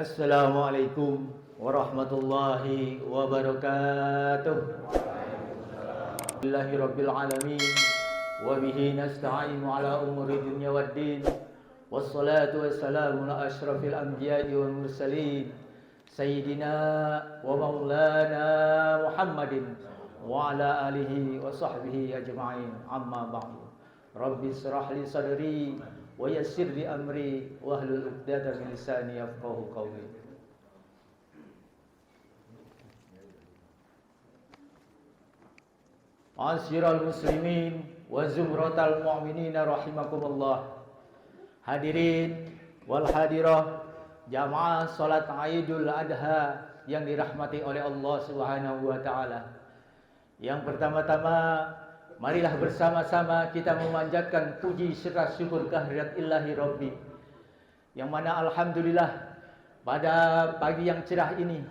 Assalamualaikum warahmatullahi wabarakatuh. Alhamdulillahirabbil alamin wa bihi nasta'inu ala umuri dunya waddin. Wassalatu wassalamu ala asyrafil anbiya'i wal mursalin sayyidina wa maulana Muhammadin wa ala alihi wa sahbihi ajma'in. Amma ba'du. Rabbi israh li sadri wa yassir li amri wahlul 'uqdatam min lisani yafqahu qawli. Asyiral muslimin wa zumratal mu'minin rahimakumullah. Hadirin wal hadirah jamaah salat Idul Adha yang dirahmati oleh Allah Subhanahu wa taala. Yang pertama-tama, marilah bersama-sama kita memanjatkan puji serta syukur kehadirat Ilahi Rabbi, yang mana alhamdulillah pada pagi yang cerah ini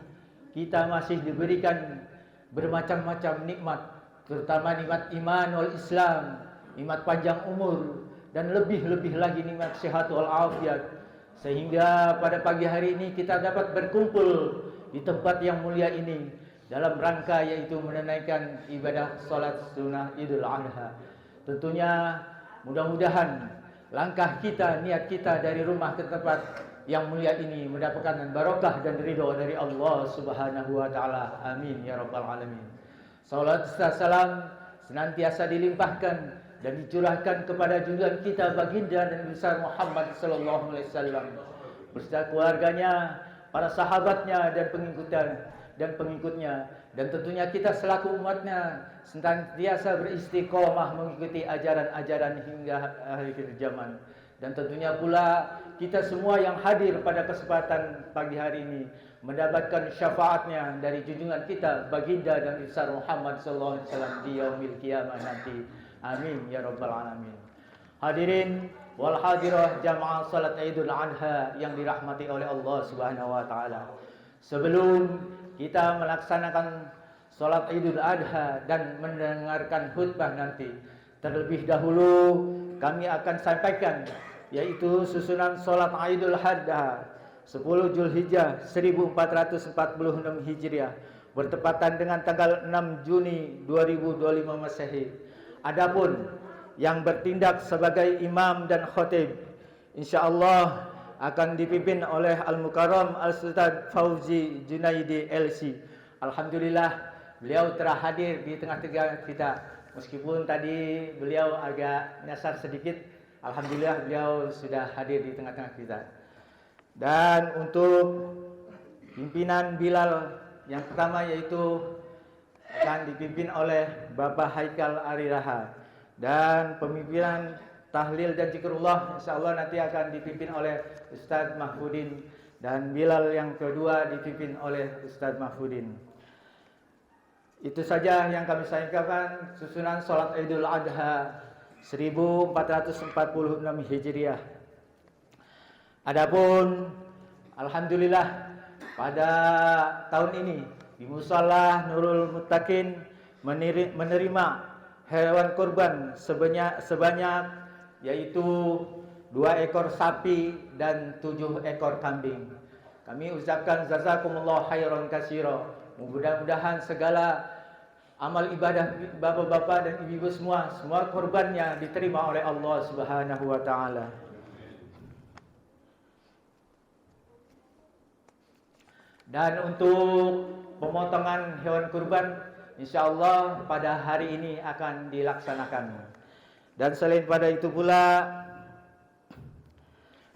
kita masih diberikan bermacam-macam nikmat, terutama nikmat iman wal Islam, nikmat panjang umur, dan lebih-lebih lagi nikmat sehat wal afiat, sehingga pada pagi hari ini kita dapat berkumpul di tempat yang mulia ini dalam rangka yaitu menunaikan ibadah salat sunnah Idul Adha. Tentunya mudah-mudahan langkah kita, niat kita dari rumah ke tempat yang mulia ini mendapatkan barokah dan ridho dari Allah Subhanahu wa taala. Amin ya rabbal alamin. Salat serta salam senantiasa dilimpahkan dan dicurahkan kepada junjungan kita baginda dan besar Muhammad sallallahu alaihi wasallam beserta keluarganya, para sahabatnya dan pengikutnya, dan tentunya kita selaku umatnya senantiasa beristiqomah mengikuti ajaran-ajaran hingga akhir zaman. Dan tentunya pula kita semua yang hadir pada kesempatan pagi hari ini mendapatkan syafaatnya dari junjungan kita baginda dan besar Muhammad sallallahu alaihi wasallam di yaumil qiyamah nanti. Amin ya rabbal alamin. Hadirin wal hadirah jamaah salat Idul Adha yang dirahmati oleh Allah Subhanahu wa taala. Sebelum kita melaksanakan salat Idul Adha dan mendengarkan khutbah nanti, terlebih dahulu kami akan sampaikan yaitu susunan salat Idul Adha 10 Zulhijjah 1446 Hijriah bertepatan dengan tanggal 6 Juni 2025 Masehi. Adapun yang bertindak sebagai imam dan khatib insyaallah akan dipimpin oleh Al-Mukarram Al-Sultan Fauzi Junaidi LC. Alhamdulillah beliau telah hadir di tengah-tengah kita. Meskipun tadi beliau agak nyasar sedikit, alhamdulillah beliau sudah hadir di tengah-tengah kita. Dan untuk pimpinan Bilal yang pertama yaitu akan dipimpin oleh Bapak Haikal Ariraha, dan pemimpinan tahlil dan zikrullah insyaallah nanti akan dipimpin oleh Ustadz Mahfudin, dan Bilal yang kedua dipimpin oleh Ustadz Mahfudin. Itu saja yang kami sampaikan susunan salat Idul Adha 1446 Hijriah. Adapun alhamdulillah pada tahun ini di Musalla Nurul Muttaqin menerima hewan kurban sebanyak yaitu 2 ekor sapi dan 7 ekor kambing. Kami ucapkan jazakumullah khairan katsira. Mudah-mudahan segala amal ibadah bapak-bapak dan ibu-ibu semua korbannya diterima oleh Allah Subhanahu wa taala. Dan untuk pemotongan hewan kurban insyaallah pada hari ini akan dilaksanakan. Dan selain pada itu pula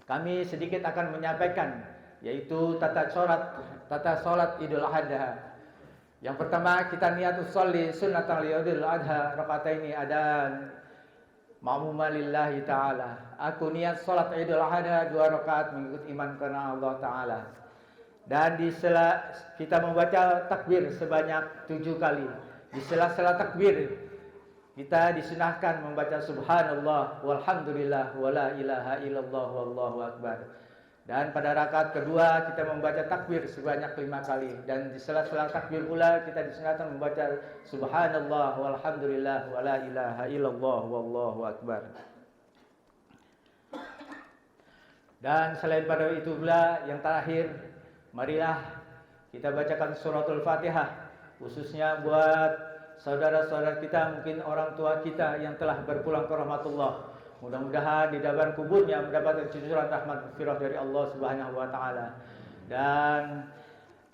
kami sedikit akan menyampaikan yaitu tata salat Idul Adha. Yang pertama kita niat usolli sunnatan Idul Adha rakaataini adan ma'muma lillahi ta'ala. Aku niat salat Idul Adha 2 rakaat mengikut iman karena Allah taala. Dan di sela kita membaca takbir sebanyak 7 kali. Di sela-sela takbir kita disunahkan membaca subhanallah walhamdulillah wala ilaha illallah wallahu akbar. Dan pada rakaat kedua kita membaca takbir sebanyak 5 kali, dan di sela-sela takbir pula kita disunahkan membaca subhanallah walhamdulillah wala ilaha illallah wallahu akbar. Dan selain pada itu pula yang terakhir marilah kita bacakan suratul Fatihah, khususnya buat saudara-saudara kita, mungkin orang tua kita yang telah berpulang ke rahmatullah. Mudah-mudahan di dalam kuburnya mendapatkan cucuran rahmat firah dari Allah Subhanahu wa taala. Dan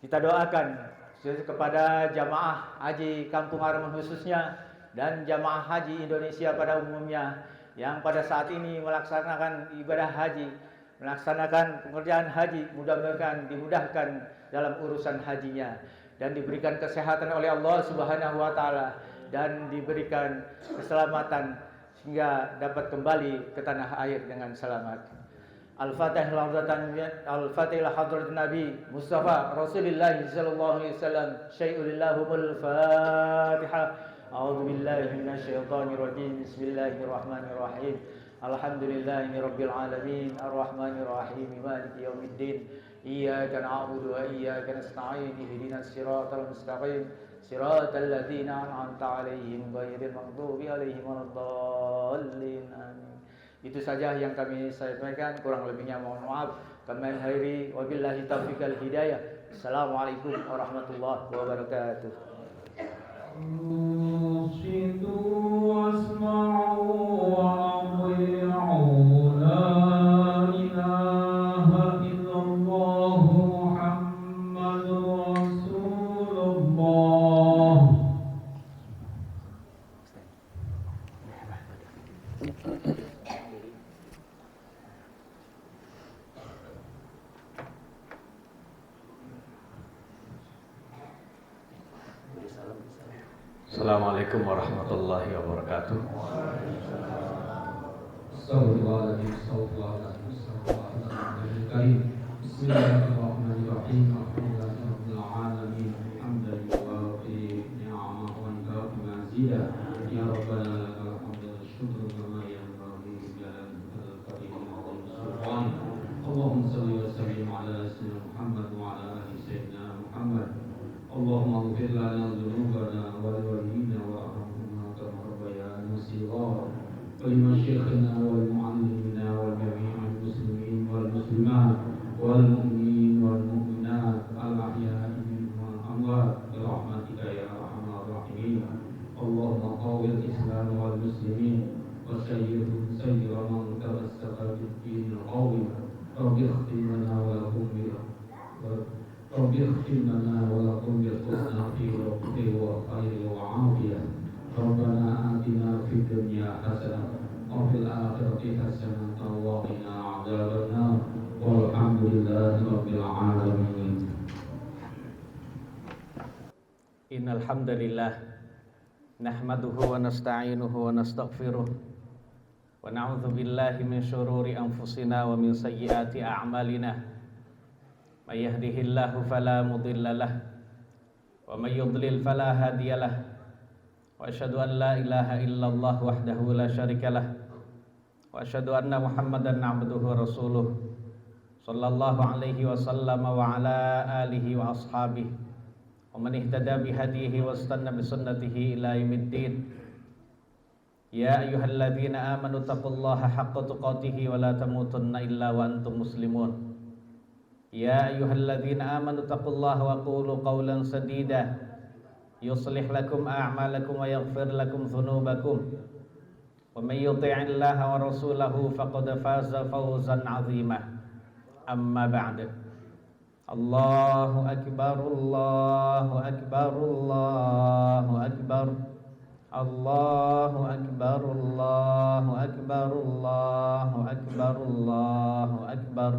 kita doakan kepada jamaah haji Kampung Haraman khususnya dan jamaah haji Indonesia pada umumnya yang pada saat ini melaksanakan ibadah haji, melaksanakan pengerjaan haji, mudah-mudahan dimudahkan dalam urusan hajinya dan diberikan kesehatan oleh Allah Subhanahu wa taala dan diberikan keselamatan sehingga dapat kembali ke tanah air dengan selamat. Al-Fatihah hadrat Nabi Mustafa Rasulullah sallallahu alaihi wasallam. Syai'ullahumul Fatihah. A'udzu billahi minasyaitonir rajim. Bismillahirrahmanirrahim. Alhamdulillahi rabbil alamin arrahmanir rahim maliki yaumiddin. Iyyaka na'budu wa iyyaka nasta'in ihdinas siratal mustaqim siratal ladzina an'amta 'alaihim ghairil maghdubi 'alaihim waladdallin. Amin. Itu saja yang kami sampaikan, kurang lebihnya mohon maaf. Kami akhiri wabillahi taufiq wal hidayah. Assalamualaikum warahmatullahi wabarakatuh. Assalamualaikum warahmatullahi wabarakatuh. Bismillahirrahmanirrahim. Alhamdulillahirabbil hamdan yuwafi ni'amahu wa yukafi mazidah. Ya Rabbana lakal hamdu wa syukru kama yanbaghi li jalalil karim wa sultan. Allahumma shalli wa sallim ala sayyidina Muhammad wa ala ali sayyidina Muhammad. Allahumma ighfir lana dhunubana wa liwalidina wa arhamhuma kama rabbayana shighara wa limasyayikhina wal mu'allimina wal jami'il muslimin wal muslimat wal mu'minin wal mu'minat al ahya'i minhum wal amwat bi rahmatika ya arhamar rahimin. Allahumma qawwil islam wal muslimin wa sayyidhum sayyira man tamassaka bid-din al-qawim. Rabbi ighfir lana wa lahum Rabbi ighfir lana wa lakum bil husna fi rabbi wa khairi wa afiyah. Rabbana atina fid dunya hasanah wa fil akhirati hasanah wa qina adzabannar. Walhamdulillahi rabbil alamin. Innal hamdalillah nahmaduhu wa nasta'inuhu wa nastaghfiruh wa na'udzu billahi min shururi anfusina wa min sayyiati a'malina. May yahdihillahu fala mudilla lahu wa may yudlil fala hadiya lahu. Wa asyhadu an la ilaha illallah wahdahu la syarika lahu wa asyhadu anna Muhammadan 'abduhu wa rasuluh sallallahu alaihi wasallam wa ala alihi wa ashabihi wa man ihtada bihadihi wa istanna bi sunnatihi ila yaumiddin. Ya ayyuhalladzina amanu taqullaha haqqa tuqatih wa la tamutunna illa wa antum muslimun. Ya ayyuhalladzina amanu taqullaha wa qulu qawlan sadida yuslih lakum a'malakum wa yaghfir lakum dhunubakum wa may yuti'illaha wa rasulahu faqad faza fawzan 'azima. Amma ba'd. Allahu akbar, Allahu akbar, Allahu akbar. Allahu akbar, Allahu akbar, Allahu akbar, Allahu akbar.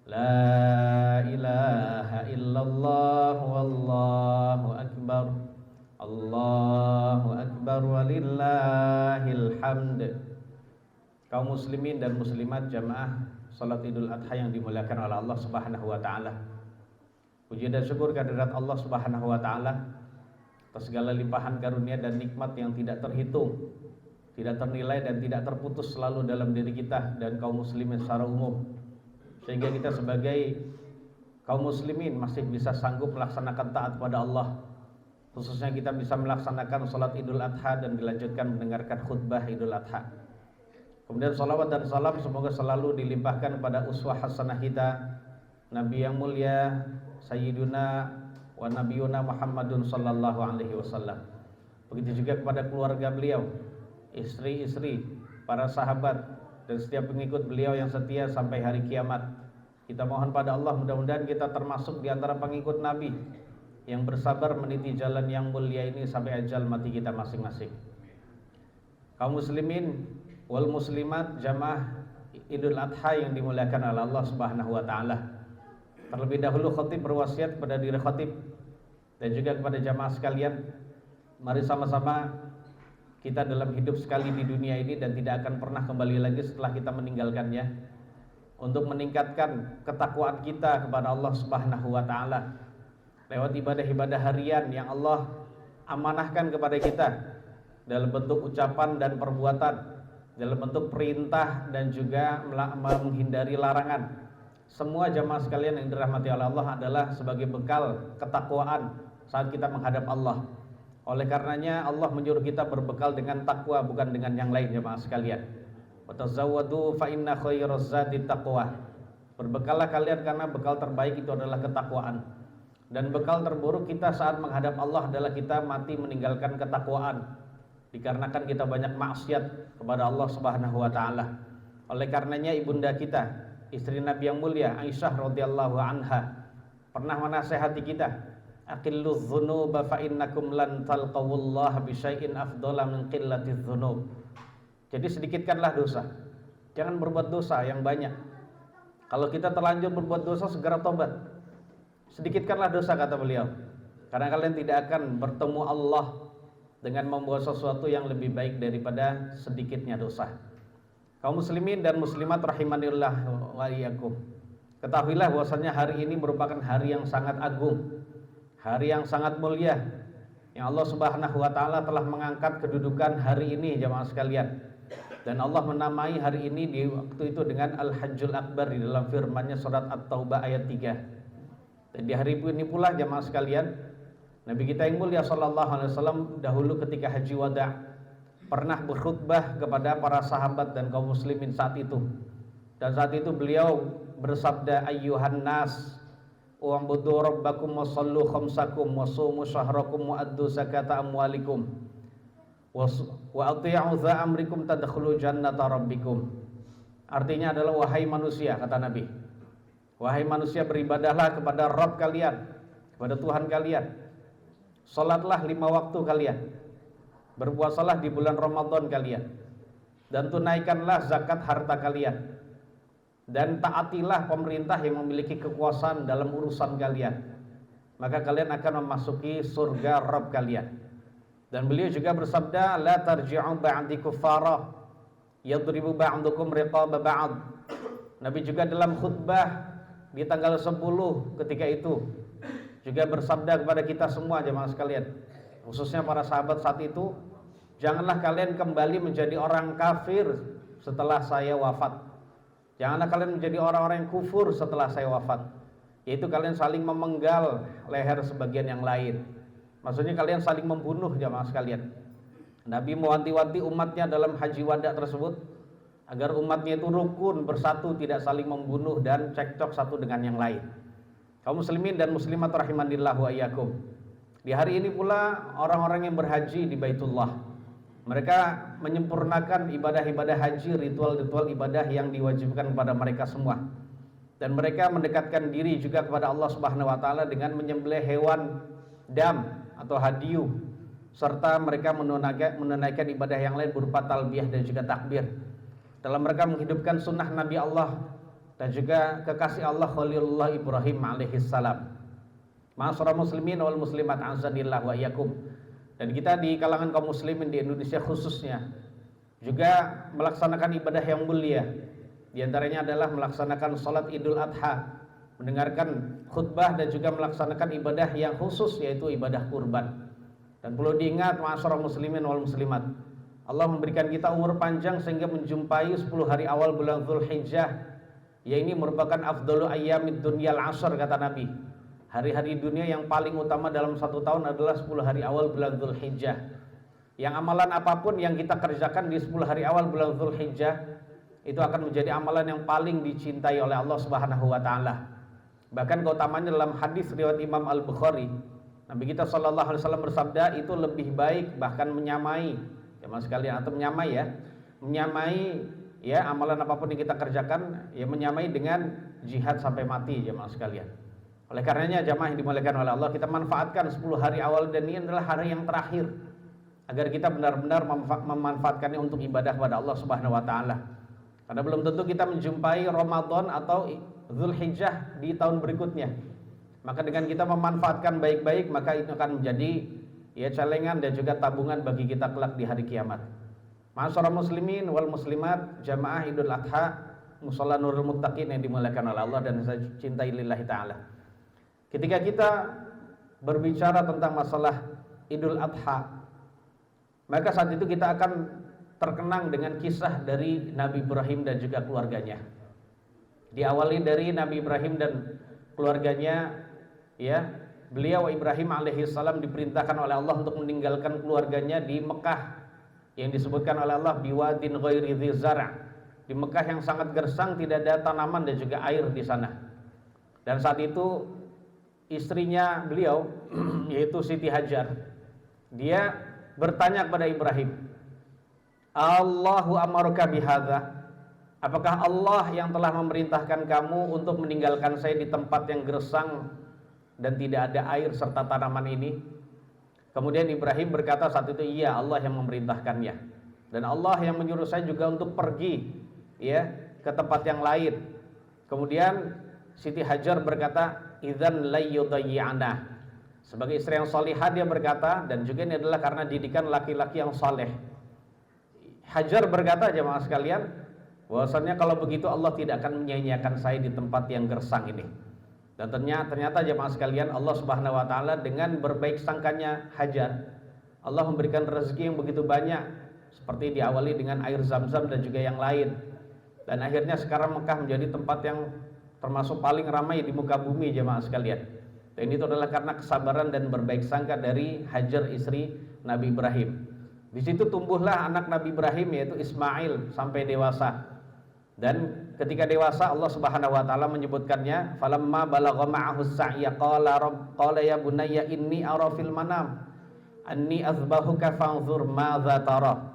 La ilaha illallah wallahu akbar. Allahu akbar walillahil hamd. Kaum muslimin dan muslimat jamaah salat Idul Adha yang dimuliakan oleh Allah Subhanahu wa taala. Puji dan syukur kehadirat Allah Subhanahu wa taala atas segala limpahan karunia dan nikmat yang tidak terhitung, tidak ternilai dan tidak terputus selalu dalam diri kita dan kaum muslimin secara umum. Sehingga kita sebagai kaum muslimin masih bisa sanggup melaksanakan taat pada Allah. Khususnya kita bisa melaksanakan salat Idul Adha dan dilanjutkan mendengarkan khutbah Idul Adha. Kemudian salawat dan salam semoga selalu dilimpahkan pada uswah hasanah kita, Nabi yang mulia Sayyiduna wa Nabiyuna Muhammadun sallallahu alaihi wasallam. Begitu juga kepada keluarga beliau, istri-istri, para sahabat, dan setiap pengikut beliau yang setia sampai hari kiamat. Kita mohon pada Allah mudah-mudahan kita termasuk di antara pengikut Nabi yang bersabar meniti jalan yang mulia ini sampai ajal mati kita masing-masing. Kaum muslimin wal muslimat jamaah Idul Adha yang dimuliakan oleh Allah Subhanahu wa taala. Terlebih dahulu khatib berwasiat kepada diri khatib dan juga kepada jamaah sekalian, mari sama-sama kita dalam hidup sekali di dunia ini dan tidak akan pernah kembali lagi setelah kita meninggalkannya, untuk meningkatkan ketakwaan kita kepada Allah Subhanahu wa taala lewat ibadah-ibadah harian yang Allah amanahkan kepada kita dalam bentuk ucapan dan perbuatan, dalam bentuk perintah dan juga menghindari larangan. Semua jamaah sekalian yang dirahmati oleh Allah adalah sebagai bekal ketakwaan saat kita menghadap Allah. Oleh karenanya Allah menyuruh kita berbekal dengan takwa, bukan dengan yang lain jamaah sekalian. Watazawwadu fa inna khairaz zadi taqwa. Berbekallah kalian karena bekal terbaik itu adalah ketakwaan. Dan bekal terburuk kita saat menghadap Allah adalah kita mati meninggalkan ketakwaan, dikarenakan kita banyak maksiat kepada Allah Subhanahu wa taala. Oleh karenanya ibunda kita, istri Nabi yang mulia Aisyah radhiyallahu anha, pernah menasihati kita, aqilluz dzunuba fa innakum lan talqawallaha bi syai'in afdhala min qillatiz dzunub. Jadi sedikitkanlah dosa. Jangan berbuat dosa yang banyak. Kalau kita terlanjur berbuat dosa, segera tobat. Sedikitkanlah dosa, kata beliau, karena kalian tidak akan bertemu Allah dengan membawa sesuatu yang lebih baik daripada sedikitnya dosa. Kaum muslimin dan muslimat rahimanillah wa iyyakum, ketahuilah bahwasanya hari ini merupakan hari yang sangat agung, hari yang sangat mulia, yang Allah Subhanahu wa taala telah mengangkat kedudukan hari ini jamaah sekalian. Dan Allah menamai hari ini di waktu itu dengan Al-Hajjul Akbar di dalam firman-Nya surat At-Taubah ayat 3. Dan di hari ini pula jamaah sekalian, Nabi kita yang mulia sallallahu alaihi wasallam dahulu ketika haji wada pernah berkhutbah kepada para sahabat dan kaum muslimin saat itu. Dan saat itu beliau bersabda, ayyuhan nas u'budu rabbakum wa sallu khamsakum wa sumu syahrakum wa addu zakata amwalikum wa ati'u dha amrikum tadkhulu jannata rabbikum. Artinya adalah wahai manusia, kata Nabi, wahai manusia, beribadahlah kepada Rabb kalian, kepada Tuhan kalian. Salatlah 5 waktu kalian, berpuasalah di bulan Ramadan kalian, dan tunaikanlah zakat harta kalian, dan taatilah pemerintah yang memiliki kekuasaan dalam urusan kalian, maka kalian akan memasuki surga Rabb kalian. Dan beliau juga bersabda, la tarji'u ba'di kuffara yadribu ba'dukum riqaba ba'd. Nabi juga dalam khutbah di tanggal 10 ketika itu juga bersabda kepada kita semua jemaah sekalian, khususnya para sahabat saat itu, janganlah kalian kembali menjadi orang kafir setelah saya wafat. Janganlah kalian menjadi orang-orang yang kufur setelah saya wafat, yaitu kalian saling memenggal leher sebagian yang lain. Maksudnya kalian saling membunuh jemaah sekalian. Nabi mewanti-wanti umatnya dalam haji wada tersebut agar umatnya itu rukun, bersatu, tidak saling membunuh dan cekcok satu dengan yang lain. Kaum muslimin dan muslimat rahimanillah wa iyyakum, di hari ini pula orang-orang yang berhaji di Baitullah, mereka menyempurnakan ibadah-ibadah haji, ritual-ritual ibadah yang diwajibkan kepada mereka semua. Dan mereka mendekatkan diri juga kepada Allah Subhanahu wa taala dengan menyembelih hewan dam atau hadiyu, serta mereka menunaikan ibadah yang lain berupa talbiyah dan juga takbir. Dalam mereka menghidupkan sunnah Nabi Allah dan juga kekasih Allah Khalilullah Ibrahim alaihissalam. Ma'asyiral muslimin wal muslimat azanillah wa iyyakum. Dan kita di kalangan kaum muslimin di Indonesia khususnya juga melaksanakan ibadah yang mulia. Di antaranya adalah melaksanakan salat Idul Adha, mendengarkan khutbah dan juga melaksanakan ibadah yang khusus, yaitu ibadah kurban. Dan perlu diingat ma'asyiral muslimin wal muslimat, Allah memberikan kita umur panjang sehingga menjumpai 10 hari awal bulan Dzulhijjah, yang ini merupakan afdalu ayyamid dunyal ashr, kata Nabi. Hari-hari dunia yang paling utama dalam 1 tahun adalah 10 hari awal bulan Dzulhijjah. Yang amalan apapun yang kita kerjakan di 10 hari awal bulan Dzulhijjah itu akan menjadi amalan yang paling dicintai oleh Allah Subhanahu wa taala. Bahkan keutamaannya dalam hadis riwayat Imam Al-Bukhari, Nabi kita sallallahu alaihi wasallam bersabda, itu lebih baik bahkan menyamai, jemaah sekalian, atau menyamai ya. Menyamai ya amalan apapun yang kita kerjakan ya menyamai dengan jihad sampai mati, jemaah sekalian. Oleh karenanya jemaah yang dimuliakan oleh Allah, kita manfaatkan 10 hari awal dan ini adalah hari yang terakhir agar kita benar-benar memanfaatkannya untuk ibadah kepada Allah Subhanahu wa taala. Karena belum tentu kita menjumpai Ramadan atau Zulhijjah di tahun berikutnya. Maka dengan kita memanfaatkan baik-baik, maka itu akan menjadi ya celengan dan juga tabungan bagi kita kelak di hari kiamat. Ma'asyiral muslimin wal muslimat, jamaah Idul Adha Musalla Nurul Muttaqin yang dimuliakan oleh Allah dan saya cintai lillahi taala. Ketika kita berbicara tentang masalah Idul Adha, maka saat itu kita akan terkenang dengan kisah dari Nabi Ibrahim dan juga keluarganya. Diawali dari Nabi Ibrahim dan keluarganya, ya, beliau Ibrahim alaihissalam diperintahkan oleh Allah untuk meninggalkan keluarganya di Mekah yang disebutkan oleh Allah biwadin ghairi dzi zar', di Mekah yang sangat gersang, tidak ada tanaman dan juga air di sana. Dan saat itu istrinya beliau yaitu Siti Hajar, dia bertanya kepada Ibrahim, Allahu amaraka bihadza, apakah Allah yang telah memerintahkan kamu untuk meninggalkan saya di tempat yang gersang dan tidak ada air serta tanaman ini? Kemudian Ibrahim berkata saat itu, iya, Allah yang memerintahkannya, dan Allah yang menyuruh saya juga untuk pergi ya ke tempat yang lain. Kemudian Siti Hajar berkata, idzan la yudayyi'ana. Sebagai istri yang salihah dia berkata, dan juga ini adalah karena didikan laki-laki yang saleh. Hajar berkata, jemaah sekalian, bahwasannya kalau begitu Allah tidak akan menyia-nyiakan saya di tempat yang gersang ini. Dan ternyata jemaah sekalian, Allah Subhanahu wa taala dengan berbaik sangkanya Hajar, Allah memberikan rezeki yang begitu banyak, seperti diawali dengan air Zam-Zam dan juga yang lain. Dan akhirnya sekarang Mekah menjadi tempat yang termasuk paling ramai di muka bumi, jemaah sekalian. Dan itu adalah karena kesabaran dan berbaik sangka dari Hajar, istri Nabi Ibrahim. Di situ tumbuhlah anak Nabi Ibrahim yaitu Ismail sampai dewasa. Dan ketika dewasa Allah Subhanahu wa taala menyebutkannya, falamma balagha ma'ahu as-sa'ya qala ya bunayya inni ara fil manam anni azbahuka fanzur madza tara.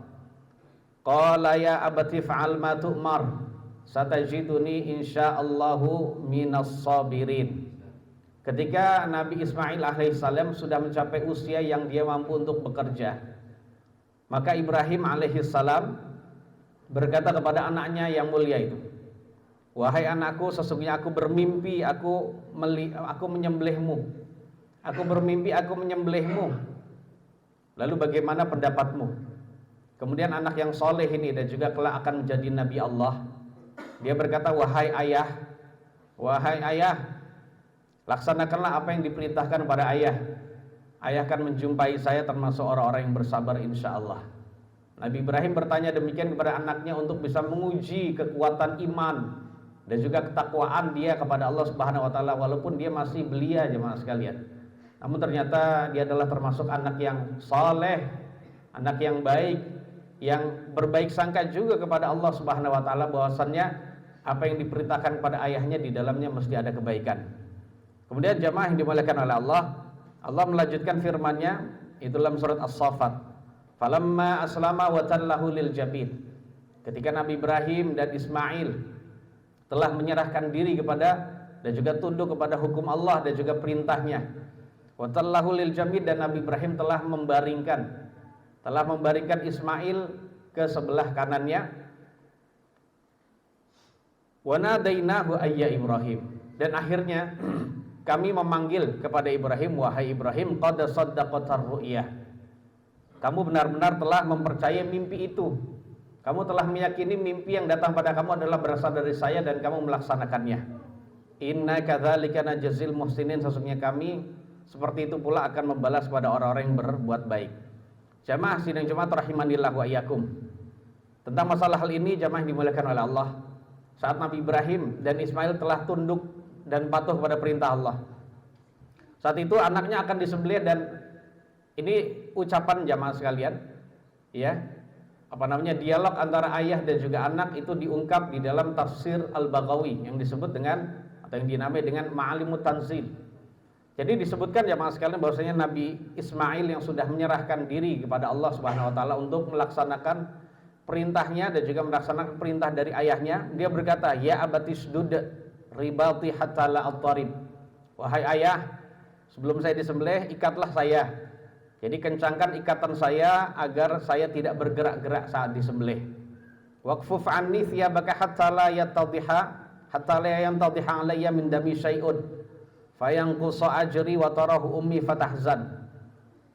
Qala ya abati fa'al ma tu'mar satajiduni insyaallahu minas sabirin. Ketika Nabi Ismail alaihissalam sudah mencapai usia yang dia mampu untuk bekerja, maka Ibrahim alaihissalam berkata kepada anaknya yang mulia itu, wahai anakku, sesungguhnya aku bermimpi aku menyembelihmu. Aku bermimpi aku menyembelihmu. Lalu bagaimana pendapatmu? Kemudian anak yang soleh ini dan juga kelak akan menjadi Nabi Allah, dia berkata, wahai ayah, laksanakanlah apa yang diperintahkan pada ayah. Ayah akan menjumpai saya termasuk orang-orang yang bersabar insyaallah. Nabi Ibrahim bertanya demikian kepada anaknya untuk bisa menguji kekuatan iman dan juga ketakwaan dia kepada Allah Subhanahu wa taala walaupun dia masih belia, jemaah sekalian. Namun ternyata dia adalah termasuk anak yang saleh, anak yang baik, yang berbaik sangka juga kepada Allah Subhanahu wa taala bahwasannya apa yang diperintahkan kepada ayahnya di dalamnya mesti ada kebaikan. Kemudian jemaah yang dimuliakan oleh Allah, Allah melanjutkan firman-Nya itu dalam surat As-Saffat. Falamma aslama wa tallahu lil jabin. Ketika Nabi Ibrahim dan Ismail telah menyerahkan diri kepada dan juga tunduk kepada hukum Allah dan juga perintahnya, wa tallahu lil jabin, dan Nabi Ibrahim telah membaringkan Ismail ke sebelah kanannya. Wa nadainahu ayya Ibrahim, dan akhirnya kami memanggil kepada Ibrahim, wahai Ibrahim, qad saddaqatar ru'yah. Kamu benar-benar telah mempercayai mimpi itu. Kamu telah meyakini mimpi yang datang pada kamu adalah berasal dari saya dan kamu melaksanakannya. Inna kadzalika najzil muhsinin, sesungguhnya kami seperti itu pula akan membalas pada orang-orang yang berbuat baik. Jamaah sidang Jumat rahimanillah wa iyyakum. Tentang masalah hal ini jamaah dimuliakan oleh Allah. Saat Nabi Ibrahim dan Ismail telah tunduk dan patuh pada perintah Allah, saat itu anaknya akan disembelih. Dan ini ucapan jamaah sekalian, ya, dialog antara ayah dan juga anak itu diungkap di dalam tafsir Al-Baghawi yang disebut dengan atau yang dinamai dengan Ma'alimut Tanzil. Jadi disebutkan jamaah sekalian bahwasanya Nabi Ismail yang sudah menyerahkan diri kepada Allah Subhanahu wa taala untuk melaksanakan perintahnya dan juga melaksanakan perintah dari ayahnya, dia berkata, "Ya abatisdud ribati hatta la attarib." Wahai ayah, sebelum saya disembelih, ikatlah saya. Jadi kencangkan ikatan saya agar saya tidak bergerak-gerak saat disembelih. Waqfuf anni thiyabaka hatta la yantadhiha alayya min dami syai'un fayanqusa ajri wa tarahu ummi fatahzan.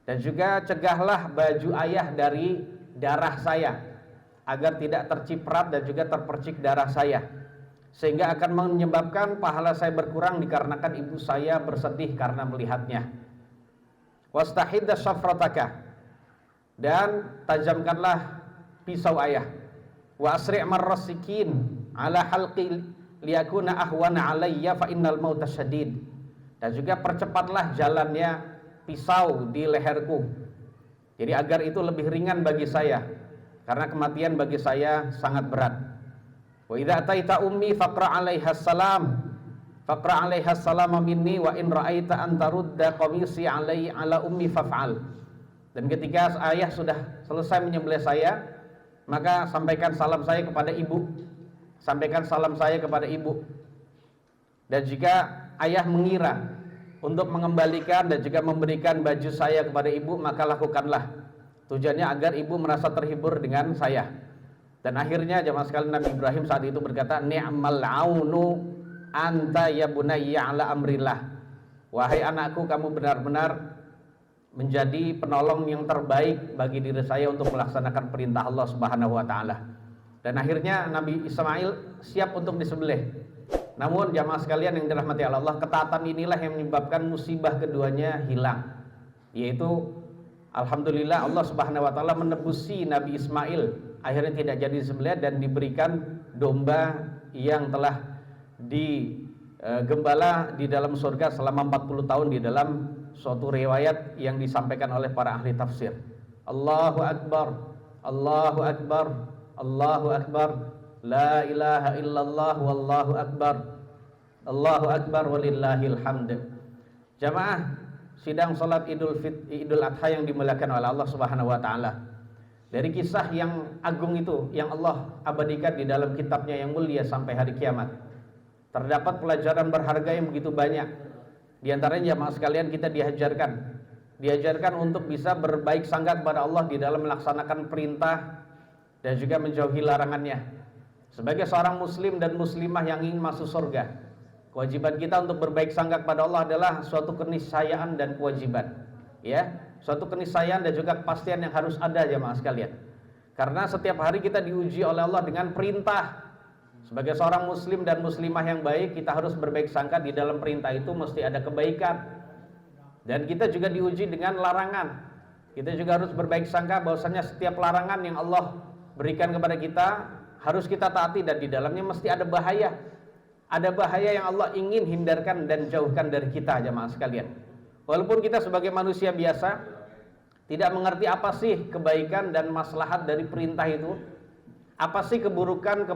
Dan juga cegahlah baju ayah dari darah saya agar tidak terciprat dan juga terpercik darah saya, sehingga akan menyebabkan pahala saya berkurang dikarenakan ibu saya bersedih karena melihatnya. Wastahidda syafrataka, dan tajamkanlah pisau ayah. Wa asri' marrasikin ala halqi liyakuna ahwana alayya fa innal mauta syadid. Dan juga percepatlah jalannya pisau di leherku, jadi agar itu lebih ringan bagi saya, karena kematian bagi saya sangat berat. Wa idza ataita ummi faqra 'alaiha salam minni wa in ra'aita an tarudda qamisi 'ala ummi faf'al. Dan ketika ayah sudah selesai menyembelih saya, maka sampaikan salam saya kepada ibu. Dan jika ayah mengira untuk mengembalikan dan juga memberikan baju saya kepada ibu, maka lakukanlah. Tujuannya agar ibu merasa terhibur dengan saya. Dan akhirnya jamaah sekalian, Nabi Ibrahim saat itu berkata, "Ni'mal aunu anta ya bunayya ala amrillah." Wahai anakku, kamu benar-benar menjadi penolong yang terbaik bagi diri saya untuk melaksanakan perintah Allah Subhanahu wa taala. Dan akhirnya Nabi Ismail siap untuk disembelih. Namun jamaah sekalian yang dirahmati Allah, ketaatan inilah yang menyebabkan musibah keduanya hilang, yaitu alhamdulillah Allah Subhanahu wa taala menebusi Nabi Ismail, akhirnya tidak jadi disembelih dan diberikan domba yang telah digembala di dalam surga selama 40 tahun di dalam suatu riwayat yang disampaikan oleh para ahli tafsir. Allahu akbar, Allahu akbar, Allahu akbar, la ilaha illallah wallahu akbar, Allahu akbar walillahil hamd. Jamaah sidang salat Idul Adha yang dimuliakan oleh Allah Subhanahu wa taala. Dari kisah yang agung itu yang Allah abadikan di dalam kitabnya yang mulia sampai hari kiamat, terdapat pelajaran berharga yang begitu banyak. Di antaranya jamaah sekalian, kita diajarkan untuk bisa berbaik sangka kepada Allah di dalam melaksanakan perintah dan juga menjauhi larangannya. Sebagai seorang muslim dan muslimah yang ingin masuk surga, kewajiban kita untuk berbaik sangka kepada Allah adalah suatu keniscayaan dan kewajiban, ya, suatu keniscayaan dan juga kepastian yang harus ada jemaah sekalian. Karena setiap hari kita diuji oleh Allah dengan perintah. Sebagai seorang muslim dan muslimah yang baik, kita harus berbaik sangka di dalam perintah itu mesti ada kebaikan. Dan kita juga diuji dengan larangan. Kita juga harus berbaik sangka bahwasanya setiap larangan yang Allah berikan kepada kita harus kita taati, dan di dalamnya mesti ada bahaya. Ada bahaya yang Allah ingin hindarkan dan jauhkan dari kita jemaah sekalian. Walaupun kita sebagai manusia biasa tidak mengerti apa sih kebaikan dan maslahat dari perintah itu, apa sih keburukan,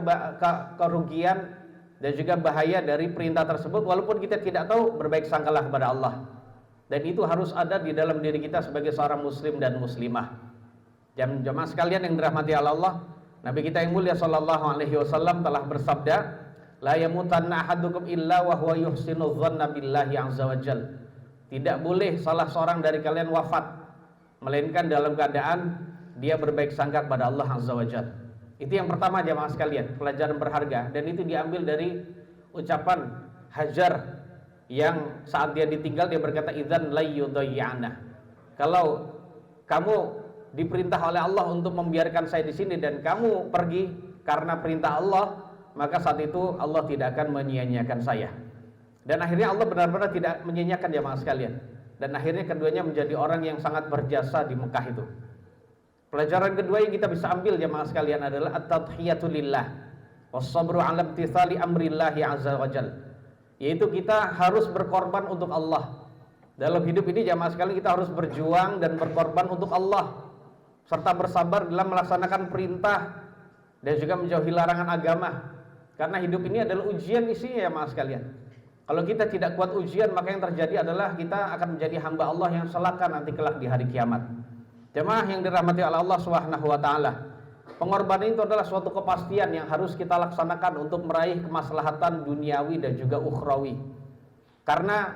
kerugian dan juga bahaya dari perintah tersebut, walaupun kita tidak tahu, berbaik sangkalah kepada Allah. Dan itu harus ada di dalam diri kita sebagai seorang muslim dan muslimah. Jamaah sekalian yang dirahmati Allah, Nabi kita yang mulia sallallahu alaihi wasallam telah bersabda, la yamutanna ahadukum illa wa huwa yuhsinu dhanna billahi azza wajal. Tidak boleh salah seorang dari kalian wafat melainkan dalam keadaan dia berbaik sangka kepada Allah azza wajal. Itu yang pertama jamaah sekalian, pelajaran berharga, dan itu diambil dari ucapan Hajar yang saat dia ditinggal dia berkata, idzan la yudayyana. Kalau kamu diperintah oleh Allah untuk membiarkan saya di sini dan kamu pergi karena perintah Allah, maka saat itu Allah tidak akan menyia-nyiakan saya. Dan akhirnya Allah benar-benar tidak menyia-nyiakan jamaah sekalian. Dan akhirnya keduanya menjadi orang yang sangat berjasa di Mekah itu. Pelajaran kedua yang kita bisa ambil jamaah sekalian adalah at-tadhiyatu lillah was-sabru 'ala imtithali amrillahi 'azza wa jalla. Yaitu kita harus berkorban untuk Allah. Dalam hidup ini jamaah sekalian kita harus berjuang dan berkorban untuk Allah, serta bersabar dalam melaksanakan perintah dan juga menjauhi larangan agama. Karena hidup ini adalah ujian isinya jamaah sekalian. Kalau kita tidak kuat ujian, maka yang terjadi adalah kita akan menjadi hamba Allah yang celaka nanti kelak di hari kiamat. Jemaah yang dirahmati oleh Allah Subhanahu wa taala, pengorbanan itu adalah suatu kepastian yang harus kita laksanakan untuk meraih kemaslahatan duniawi dan juga ukhrawi. Karena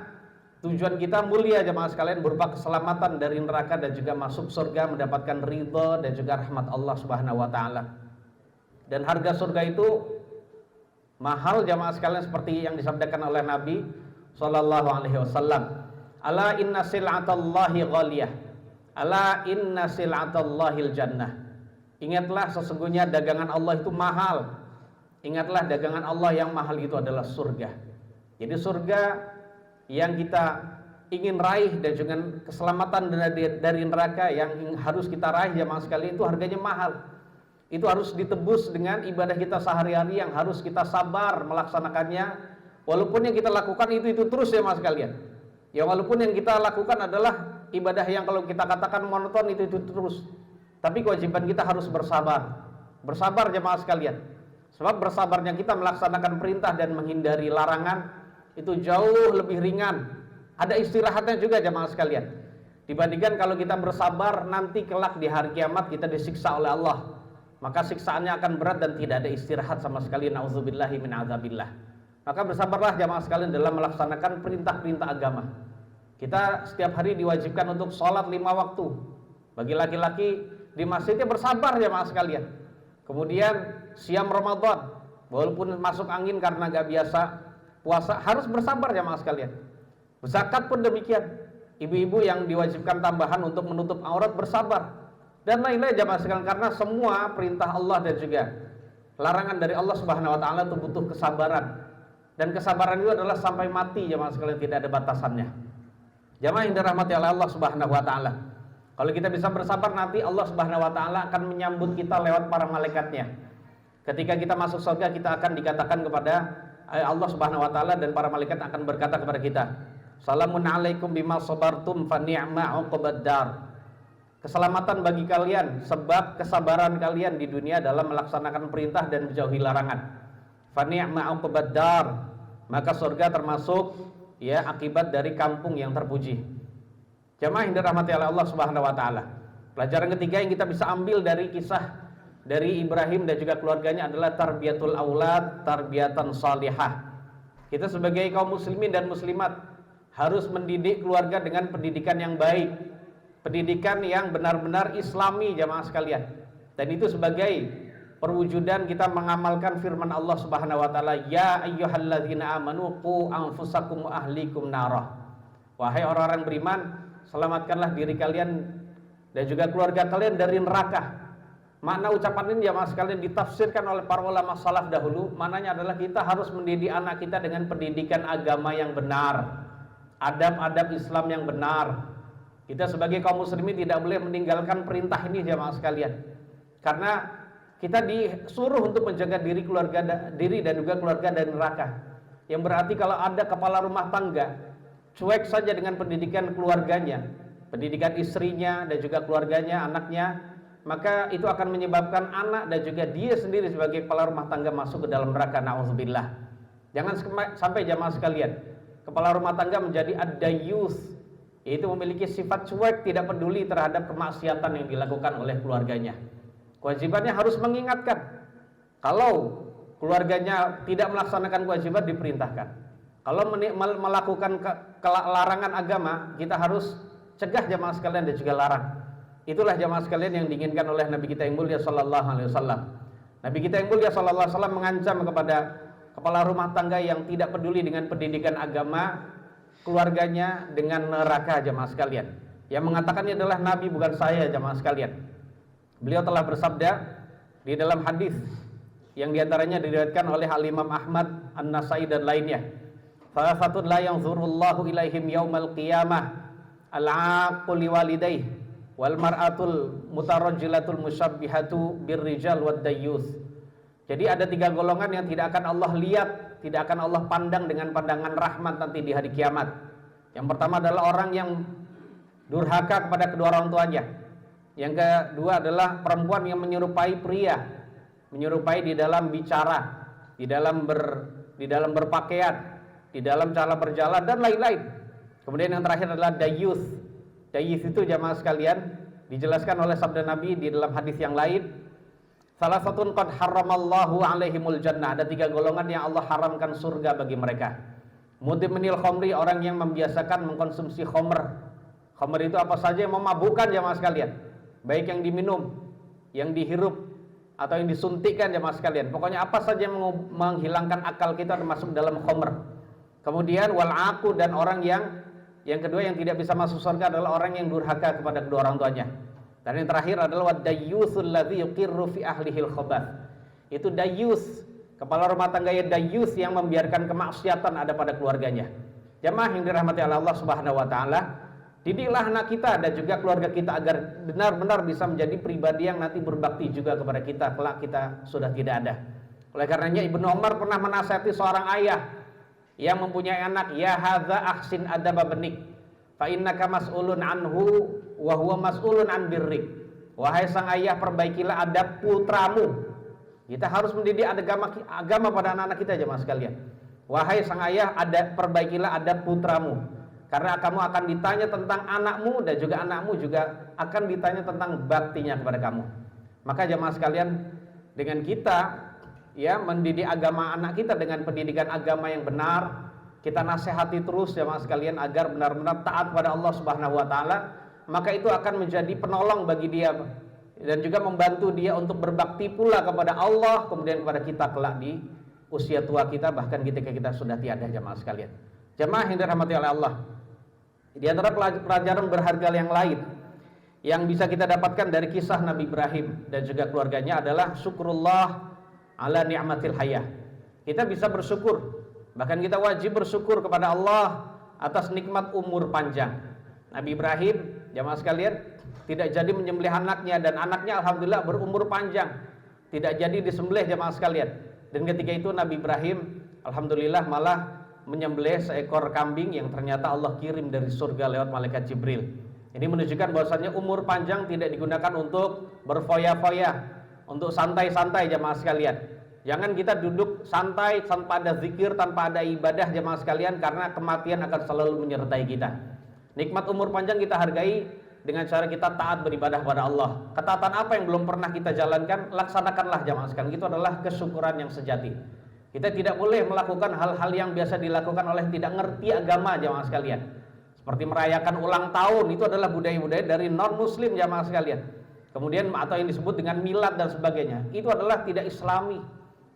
tujuan kita mulia jemaah sekalian, berupa keselamatan dari neraka dan juga masuk surga, mendapatkan ridha dan juga rahmat Allah Subhanahu wa taala. Dan harga surga itu mahal jamaah sekalian, seperti yang disabdakan oleh Nabi sallallahu alaihi wasallam, ala inna sil'atallahi ghaliyah, ala inna sil'atallahil jannah. Ingatlah sesungguhnya dagangan Allah itu mahal. Ingatlah dagangan Allah yang mahal itu adalah surga. Jadi surga yang kita ingin raih dan juga keselamatan dari neraka yang harus kita raih jamaah sekalian, itu harganya mahal. Itu harus ditebus dengan ibadah kita sehari-hari yang harus kita sabar melaksanakannya. Walaupun yang kita lakukan itu terus ya mas sekalian. Ya walaupun yang kita lakukan adalah ibadah yang kalau kita katakan monoton itu terus. Tapi kewajiban kita harus bersabar. Bersabar jemaah sekalian. Sebab bersabarnya kita melaksanakan perintah dan menghindari larangan itu jauh lebih ringan. Ada istirahatnya juga jemaah sekalian. Dibandingkan kalau kita bersabar nanti kelak di hari kiamat kita disiksa oleh Allah. Maka siksaannya akan berat dan tidak ada istirahat sama sekali. Nauzubillahi min azabillah. Maka bersabarlah jamaah sekalian dalam melaksanakan perintah-perintah agama. Kita setiap hari diwajibkan untuk sholat 5 waktu. Bagi laki-laki di masjidnya bersabar jamaah sekalian. Kemudian siam Ramadan, walaupun masuk angin karena gak biasa puasa, harus bersabar jamaah sekalian. Zakat pun demikian. Ibu-ibu yang diwajibkan tambahan untuk menutup aurat bersabar. Dan lain-lain jamaah sekalian, karena semua perintah Allah dan juga larangan dari Allah Subhanahu wa taala itu butuh kesabaran. Dan kesabaran itu adalah sampai mati jamaah sekalian, tidak ada batasannya. Jamaah yang dirahmati oleh Allah Subhanahu wa taala. Kalau kita bisa bersabar, nanti Allah Subhanahu wa taala akan menyambut kita lewat para malaikatnya. Ketika kita masuk surga, kita akan dikatakan kepada Allah Subhanahu wa taala, dan para malaikat akan berkata kepada kita, "Salamun alaikum bima sabartum fa ni'ma 'uqbad dar." Keselamatan bagi kalian sebab kesabaran kalian di dunia dalam melaksanakan perintah dan menjauhi larangan. Fa ni'ma 'uqbad dar. Maka surga termasuk ya akibat dari kampung yang terpuji. Jamaah yang dirahmati oleh Allah Subhanahu wa taala. Pelajaran ketiga yang kita bisa ambil dari kisah dari Ibrahim dan juga keluarganya adalah tarbiyatul aulad, tarbiyatan salihah. Kita sebagai kaum muslimin dan muslimat harus mendidik keluarga dengan pendidikan yang baik, pendidikan yang benar-benar islami jamaah sekalian. Dan itu sebagai perwujudan kita mengamalkan firman Allah Subhanahu wa taala, ya ayyuhalladzina amanu qu anfusakum wa ahlikum narah. Wahai orang-orang beriman, selamatkanlah diri kalian dan juga keluarga kalian dari neraka. Makna ucapan ini jamaah sekalian ditafsirkan oleh para ulama salaf dahulu. Maknanya adalah kita harus mendidik anak kita dengan pendidikan agama yang benar, adab-adab Islam yang benar. Kita sebagai kaum muslimin tidak boleh meninggalkan perintah ini jamaah sekalian. Karena kita disuruh untuk menjaga diri dan juga keluarga dari neraka. Yang berarti kalau ada kepala rumah tangga cuek saja dengan pendidikan keluarganya, pendidikan istrinya dan juga keluarganya, anaknya, maka itu akan menyebabkan anak dan juga dia sendiri sebagai kepala rumah tangga masuk ke dalam neraka. Na'udzubillah. Jangan sampai jamaah sekalian kepala rumah tangga menjadi ad-dayyus, yaitu memiliki sifat cuek, tidak peduli terhadap kemaksiatan yang dilakukan oleh keluarganya. Kewajibannya harus mengingatkan. Kalau keluarganya tidak melaksanakan kewajiban, diperintahkan. Kalau melakukan larangan agama, kita harus cegah jamaah sekalian dan juga larang. Itulah jamaah sekalian yang diinginkan oleh Nabi kita yang mulia sallallahu alaihi wasallam. Nabi kita yang mulia sallallahu alaihi wasallam mengancam kepada kepala rumah tangga yang tidak peduli dengan pendidikan agama keluarganya dengan neraka jamaah sekalian. Yang mengatakannya adalah Nabi, bukan saya jamaah sekalian. Beliau telah bersabda di dalam hadis yang diantaranya diriwayatkan oleh Al-Imam Ahmad, An-Nasai dan lainnya. Salafatun la yanzurullahu ilaihim yaumal qiyamah al-aqul liwalidayhi wal mar'atul mutarajjilatul musyabbihatu birrijal wad dayyus. Jadi ada 3 golongan yang tidak akan Allah lihat, tidak akan Allah pandang dengan pandangan rahmat nanti di hari kiamat. Yang pertama adalah orang yang durhaka kepada kedua orang tuanya. Yang kedua adalah perempuan yang menyerupai pria, menyerupai di dalam bicara, di dalam berpakaian, di dalam cara berjalan dan lain-lain. Kemudian yang terakhir adalah dayus. Dayus itu jamaah sekalian dijelaskan oleh sabda Nabi di dalam hadis yang lain, salah satu qad haramallahu alaihimul jannah, ada 3 golongan yang Allah haramkan surga bagi mereka. Mudminil khamri, orang yang membiasakan mengkonsumsi khamr. Khamr itu apa saja yang memabukkan jamaah sekalian, baik yang diminum, yang dihirup atau yang disuntikkan jamaah sekalian. Pokoknya apa saja yang menghilangkan akal kita termasuk dalam khamr. Kemudian wal aqu, dan orang yang kedua yang tidak bisa masuk surga adalah orang yang durhaka kepada kedua orang tuanya. Dan yang terakhir adalah wadayyusul ladzi yuqirru fi ahlihil khabath. Itu dayyus, kepala rumah tangga yang dayyus yang membiarkan kemaksiatan ada pada keluarganya. Jamaah yang dirahmati oleh Allah Subhanahu wa taala, didiklah anak kita dan juga keluarga kita agar benar-benar bisa menjadi pribadi yang nanti berbakti juga kepada kita kelak kita sudah tidak ada. Oleh karenanya Ibnu Umar pernah menasihati seorang ayah yang mempunyai anak, ya hadza ahsin adaba benik fa innaka mas'ulun anhu wa huwa mas'ulun an birrik. Wahai sang ayah, perbaikilah adab putramu. Kita harus mendidik agama pada anak-anak kita jemaah sekalian. Wahai sang ayah, perbaikilah adab putramu, karena kamu akan ditanya tentang anakmu dan juga anakmu juga akan ditanya tentang baktinya kepada kamu. Maka jemaah sekalian, dengan kita mendidik agama anak kita dengan pendidikan agama yang benar, kita nasihati terus jemaah sekalian agar benar-benar taat pada Allah Subhanahu wa taala, maka itu akan menjadi penolong bagi dia dan juga membantu dia untuk berbakti pula kepada Allah, kemudian kepada kita kelak di usia tua kita, bahkan ketika kita sudah tiada jemaah sekalian. Jemaah yang dirahmati oleh Allah, di antara pelajaran berharga yang lain yang bisa kita dapatkan dari kisah Nabi Ibrahim dan juga keluarganya adalah syukurullah ala ni'matil hayah. Kita bisa bersyukur, bahkan kita wajib bersyukur kepada Allah atas nikmat umur panjang. Nabi Ibrahim jamaah sekalian tidak jadi menyembelih anaknya, dan anaknya alhamdulillah berumur panjang, tidak jadi disembelih jamaah sekalian. Dan ketika itu Nabi Ibrahim alhamdulillah malah menyembelih seekor kambing yang ternyata Allah kirim dari surga lewat malaikat Jibril. Ini menunjukkan bahwasanya umur panjang tidak digunakan untuk berfoya-foya, untuk santai-santai jamaah sekalian. Jangan kita duduk santai tanpa ada zikir, tanpa ada ibadah jamaah sekalian, karena kematian akan selalu menyertai kita. Nikmat umur panjang kita hargai dengan cara kita taat beribadah kepada Allah. Ketaatan apa yang belum pernah kita jalankan, laksanakanlah jamaah sekalian. Itu adalah kesyukuran yang sejati. Kita tidak boleh melakukan hal-hal yang biasa dilakukan oleh tidak ngerti agama jamaah sekalian. Seperti merayakan ulang tahun, itu adalah budaya-budaya dari non-muslim jamaah sekalian. Kemudian atau yang disebut dengan milad dan sebagainya, itu adalah tidak islami,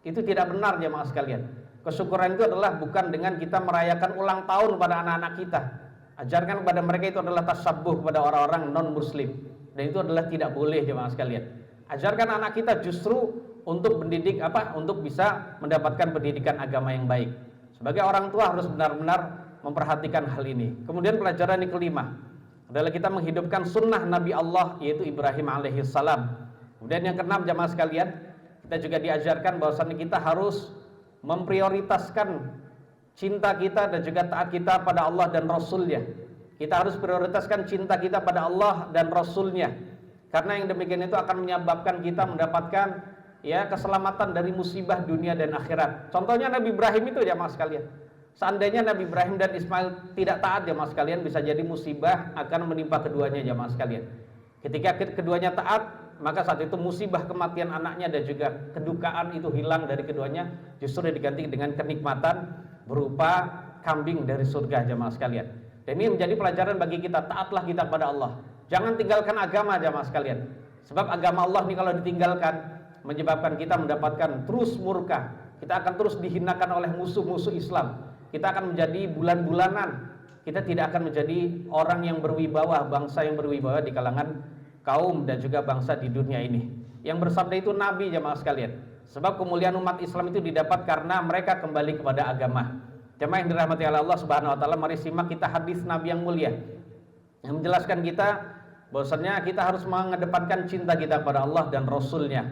itu tidak benar jamaah sekalian. Kesyukuran itu adalah bukan dengan kita merayakan ulang tahun pada anak-anak kita. Ajarkan kepada mereka itu adalah tasabbuh kepada orang-orang non-muslim, dan itu adalah tidak boleh jamaah sekalian. Ajarkan anak kita justru untuk mendidik untuk bisa mendapatkan pendidikan agama yang baik. Sebagai orang tua harus benar-benar memperhatikan hal ini. Kemudian pelajaran yang kelima adalah kita menghidupkan sunnah Nabi Allah, yaitu Ibrahim alaihissalam. Kemudian yang keenam jamaah sekalian, kita juga diajarkan bahwasannya kita harus memprioritaskan cinta kita dan juga taat kita pada Allah dan Rasulnya. Kita harus prioritaskan cinta kita pada Allah dan Rasulnya, karena yang demikian itu akan menyebabkan kita mendapatkan keselamatan dari musibah dunia dan akhirat. Contohnya Nabi Ibrahim itu jamaah sekalian. Seandainya Nabi Ibrahim dan Ismail tidak taat jamaah sekalian, bisa jadi musibah akan menimpa keduanya jamaah sekalian. Ketika keduanya taat, maka saat itu musibah kematian anaknya dan juga kedukaan itu hilang dari keduanya, justru diganti dengan kenikmatan berupa kambing dari surga jamaah sekalian. Dan ini menjadi pelajaran bagi kita, taatlah kita kepada Allah. Jangan tinggalkan agama jamaah sekalian. Sebab agama Allah ini kalau ditinggalkan menyebabkan kita mendapatkan terus murka. Kita akan terus dihinakan oleh musuh-musuh Islam. Kita akan menjadi bulan-bulanan. Kita tidak akan menjadi orang yang berwibawa, bangsa yang berwibawa di kalangan kaum dan juga bangsa di dunia ini. Yang bersabda itu Nabi jamaah sekalian. Sebab kemuliaan umat Islam itu didapat karena mereka kembali kepada agama. Jamaah yang dirahmati oleh Allah Subhanahu wa taala, mari simak kita hadis Nabi yang mulia yang menjelaskan kita bahwasanya kita harus mengedepankan cinta kita kepada Allah dan Rasulnya.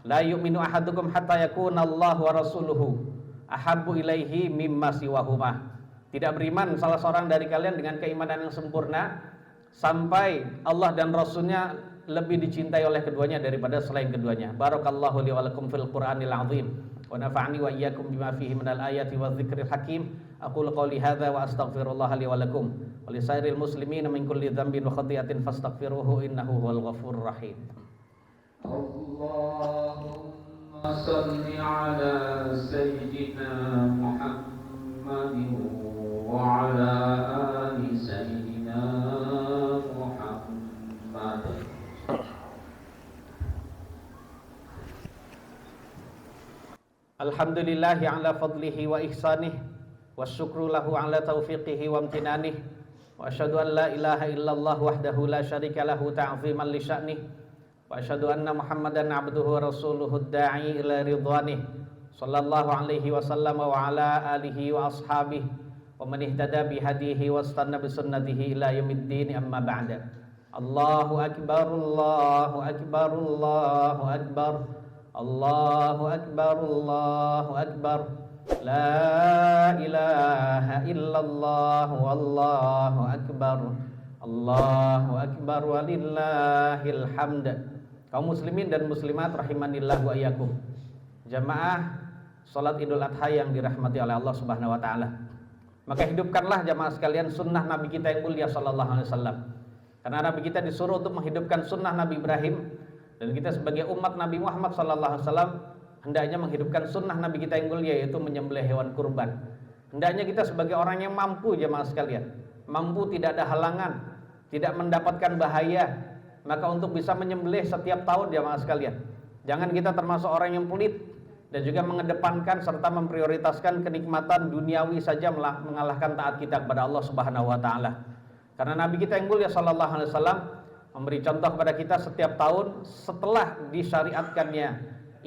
La yu'minu ahadukum hatta yakuna Allah wa rasuluhu ahabbu ilaihi mimma siwahuma. Tidak beriman salah seorang dari kalian dengan keimanan yang sempurna sampai Allah dan Rasulnya lebih dicintai oleh keduanya daripada selain keduanya. Barakallahu li wa lakum fil Qur'anil azim wa nafa'ani wa iyyakum bima fihi minal ayati wadh-dhikril hakim. Aqulu qawli hadza wa astaghfirullah li wa lakum wa li sairil muslimin min kulli dhanbin wa khati'atin fastaghfiruhu innahu huwal ghafurur rahim. Allahumma salli ala sayyidina Muhammadin wa ala ali sayyidina Muhammad. Alhamdulillahi ala fadlihi wa ihsanih wa syukru lahu ala taufiqihi wa amtinanih wa asyhadu an la ilaha illallah wahdahu la syarika lahu ta'ziman li sya'nih wa asyhadu anna Muhammadan abduhu wa rasuluhu da'i ila ridwanih sallallahu alaihi wasallam wa ala alihi wa ashabihi wa man ihtada bi hadihi wa istanna bi sunnatihi ila yaumiddin amma ba'da. Allahu akbar, Allahu akbar, Allahu akbar, Allahu akbar, Allahu akbar, la ilaha illallah, wallahu akbar, Allahu akbar, walillahil hamd. Kaum muslimin dan muslimat rahimanillah wa iyyakum. Jamaah salat Idul Adha yang dirahmati oleh Allah Subhanahu wa taala. Maka hidupkanlah jamaah sekalian sunnah Nabi kita yang mulia sallallahu alaihi wasallam. Karena Nabi kita disuruh untuk menghidupkan sunnah Nabi Ibrahim, dan kita sebagai umat Nabi Muhammad sallallahu alaihi wasallam hendaknya menghidupkan sunnah Nabi kita yang mulia, yaitu menyembelih hewan kurban. Hendaknya kita sebagai orang yang mampu jamaah sekalian, mampu tidak ada halangan, tidak mendapatkan bahaya, maka untuk bisa menyembelih setiap tahun jamaah sekalian. Jangan kita termasuk orang yang pelit dan juga mengedepankan serta memprioritaskan kenikmatan duniawi saja mengalahkan taat kita kepada Allah Subhanahu wa taala. Karena Nabi kita yang mulia sallallahu alaihi wasallam memberi contoh kepada kita setiap tahun setelah disyariatkannya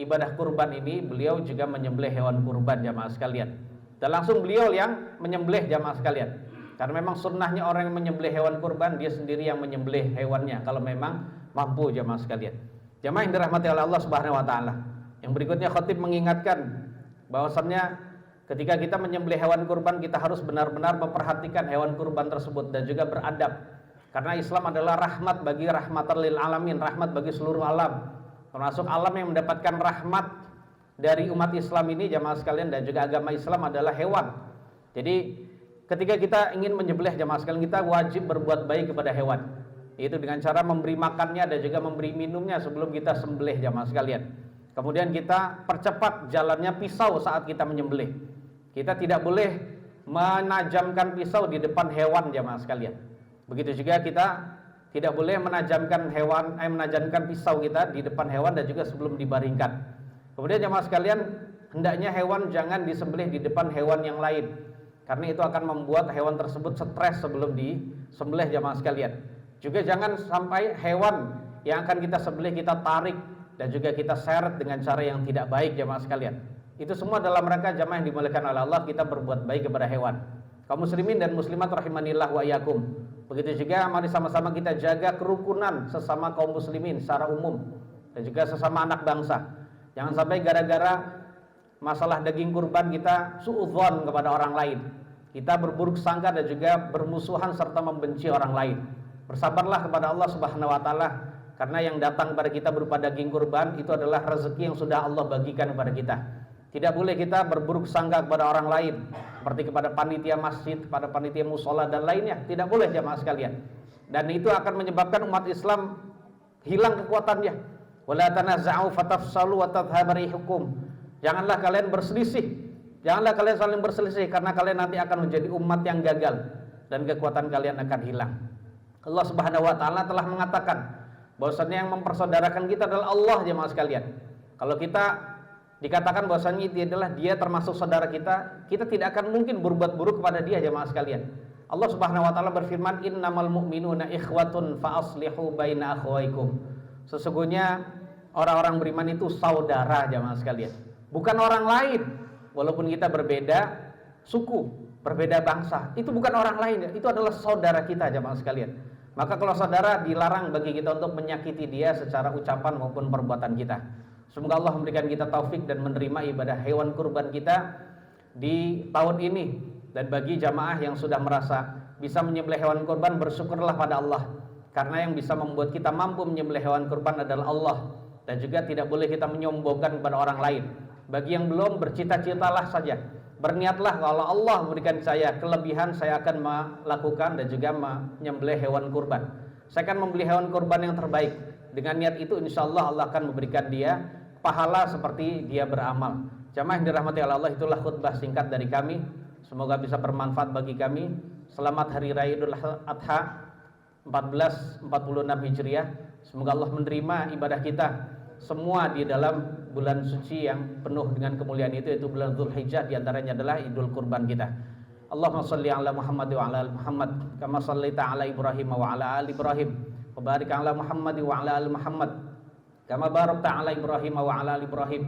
ibadah kurban ini, beliau juga menyembelih hewan kurban jamaah sekalian. Dan langsung beliau yang menyembelih jamaah sekalian. Karena memang sunnahnya orang yang menyembelih hewan kurban, dia sendiri yang menyembelih hewannya kalau memang mampu jamaah sekalian. Jamaah yang dirahmati oleh Allah Subhanahu wa taala. Yang berikutnya khatib mengingatkan bahwasannya ketika kita menyembelih hewan kurban, kita harus benar-benar memperhatikan hewan kurban tersebut dan juga beradab. Karena Islam adalah rahmat bagi rahmatan lil alamin, rahmat bagi seluruh alam. Termasuk alam yang mendapatkan rahmat dari umat Islam ini jamaah sekalian, dan juga agama Islam adalah hewan. Jadi ketika kita ingin menyembelih jamaah sekalian, kita wajib berbuat baik kepada hewan, yaitu dengan cara memberi makannya dan juga memberi minumnya sebelum kita sembelih jamaah sekalian. Kemudian kita percepat jalannya pisau saat kita menyembelih. Kita tidak boleh menajamkan pisau di depan hewan jamaah sekalian. Begitu juga kita tidak boleh menajamkan pisau kita di depan hewan dan juga sebelum dibaringkan. Kemudian jamaah sekalian, hendaknya hewan jangan disembelih di depan hewan yang lain, karena itu akan membuat hewan tersebut stres sebelum disembelih jamaah sekalian. Juga jangan sampai hewan yang akan kita sembelih kita tarik dan juga kita seret dengan cara yang tidak baik jamaah sekalian. Itu semua dalam rangka jamaah yang dimuliakan oleh Allah, kita berbuat baik kepada hewan. Kaum muslimin dan muslimat rahimanillah wa iyyakum. Begitu juga mari sama-sama kita jaga kerukunan sesama kaum muslimin secara umum dan juga sesama anak bangsa. Jangan sampai gara-gara masalah daging kurban kita suudzon kepada orang lain. Kita berburuk sangka dan juga bermusuhan serta membenci orang lain. Bersabarlah kepada Allah Subhanahu wa taala, karena yang datang kepada kita berupa daging kurban itu adalah rezeki yang sudah Allah bagikan kepada kita. Tidak boleh kita berburuk sangka kepada orang lain, seperti kepada panitia masjid, kepada panitia musola dan lainnya. Tidak boleh jamaah sekalian. Dan itu akan menyebabkan umat Islam hilang kekuatannya. Wala tanaza'u fatafsalu wa tadhhabu rihukum. Janganlah kalian berselisih. Janganlah kalian saling berselisih, karena kalian nanti akan menjadi umat yang gagal dan kekuatan kalian akan hilang. Allah Subhanahu wa taala telah mengatakan bahwasanya yang mempersaudarakan kita adalah Allah jemaah sekalian. Kalau kita dikatakan bahwasanya itu adalah dia termasuk saudara kita, kita tidak akan mungkin berbuat buruk kepada dia jemaah sekalian. Allah Subhanahu wa taala berfirman, "Innamal mu'minuna ikhwatun fa aslihu baina akhwaikum." Sesungguhnya orang-orang beriman itu saudara jemaah sekalian, bukan orang lain. Walaupun kita berbeda suku, berbeda bangsa, itu bukan orang lain, itu adalah saudara kita jemaah sekalian. Maka kalau saudara, dilarang bagi kita untuk menyakiti dia secara ucapan maupun perbuatan kita. Semoga Allah memberikan kita taufik dan menerima ibadah hewan kurban kita di tahun ini. Dan bagi jamaah yang sudah merasa bisa menyembelih hewan kurban, bersyukurlah pada Allah, Karena yang bisa membuat kita mampu menyembelih hewan kurban adalah Allah. Dan juga tidak boleh kita menyombongkan kepada orang lain. Bagi yang belum, bercita-citalah saja, berniatlah kalau Allah memberikan saya kelebihan, saya akan melakukan dan juga menyembelih hewan kurban. Saya akan membeli hewan kurban yang terbaik. Dengan niat itu insya Allah Allah akan memberikan dia pahala seperti dia beramal. Jamaah yang dirahmati Allah, itulah khutbah singkat dari kami. Semoga bisa bermanfaat bagi kami. Selamat Hari Raya Idul Adha 1446 Hijriah. Semoga Allah menerima ibadah kita semua di dalam bulan suci yang penuh dengan kemuliaan itu, yaitu bulan Dzulhijjah. Di antaranya adalah Idul Kurban kita. Allahumma shalli ala Muhammad wa ala ali Muhammad kama shallaita ala Ibrahim wa ala ali Ibrahim wa barik ala Muhammad wa ala ali Muhammad kama barakta ala Ibrahim wa ala ali Ibrahim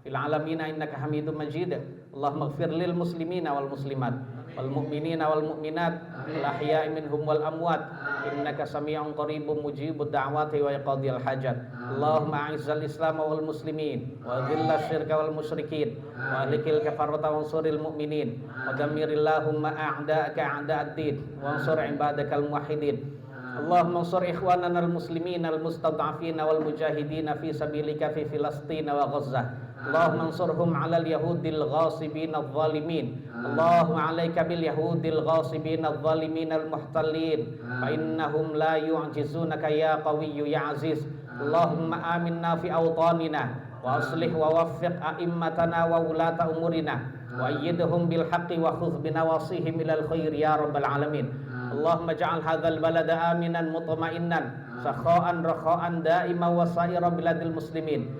fil alamin innaka Hamidum Majid. Allahumma ighfir lil muslimina wal muslimat wal mu'minina wal mu'minat al ahya'i minhum wal amwat innaka sami'un qaribun mujibud da'wati wa yaqdil hajat. Allahumma a'izzal islam wal muslimin wa dhillash syirka wal musyrikin wa ahlikil kafarata wansuril mu'minin wa damirillahumma a'da'aka a'da'ad-din wa ansur ibadakal muwahhidin. Allahumma ansur ikhwanana al muslimin al mustad'afin wal mujahidin fi sabilika fi Filastin wa Ghazzah. Allahumma ansurhum 'alal yahudil ghasibin adh-dhalimin. Allahumma 'alaika bil yahudil ghasibin adh-dhalimin al-muhtallin fa innahum la yu'jizunaka ya qawiyyu ya aziz. Allahumma aminna fi awtanina wa aslih wa waffiq a'immatana wa ulata umurina wa ayyidhum bil haqqi wa khudh bi nawasihim ilal khair ya rabbal alamin. Allahumma ja'al hadzal balada aminan mutma'innan sakha'an rakha'an da'iman wa sa'ira biladil muslimin.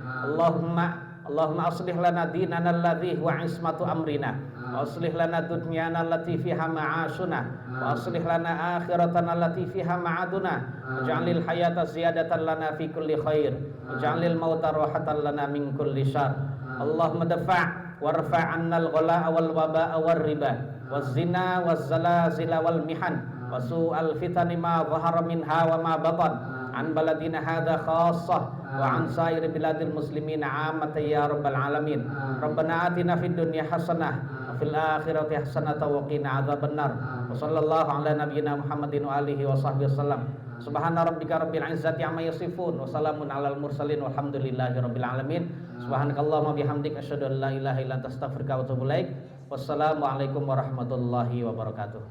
Allahumma aslih lana dinana alladhi huwa ismatu amrina wa aslih lana dunyana allati fiha ma'ashuna wa aslih lana akhiratana allati fiha ma'aduna waj'alil hayata ziyadatan lana fi kulli khair waj'alil mauta rahatan lana min kulli syarr. Allahumma dafa' warfa' 'anna al-ghala wal waba'a war riba waz zina waz zalazila wal mihan wa su'al fitani ma dhahara minha wa ma batan an baladina hadha khassah wa an sairi biladil muslimin 'ammatan ya rabbal alamin. Rabbana atina fid dunya hasanah wa fil akhirati hasanah wa qina adzabannar. Wa sallallahu ala nabiyyina Muhammadin wa alihi wa sahbihi wasallam. Subhana rabbika rabbil izzati amma yasifun wa salamun alal mursalin walhamdulillahi rabbil alamin. Subhanakallahumma bihamdika asyhadu an la ilaha illa anta astaghfiruka wa atubu ilaik. Wassalamu alaikum warahmatullahi wabarakatuh.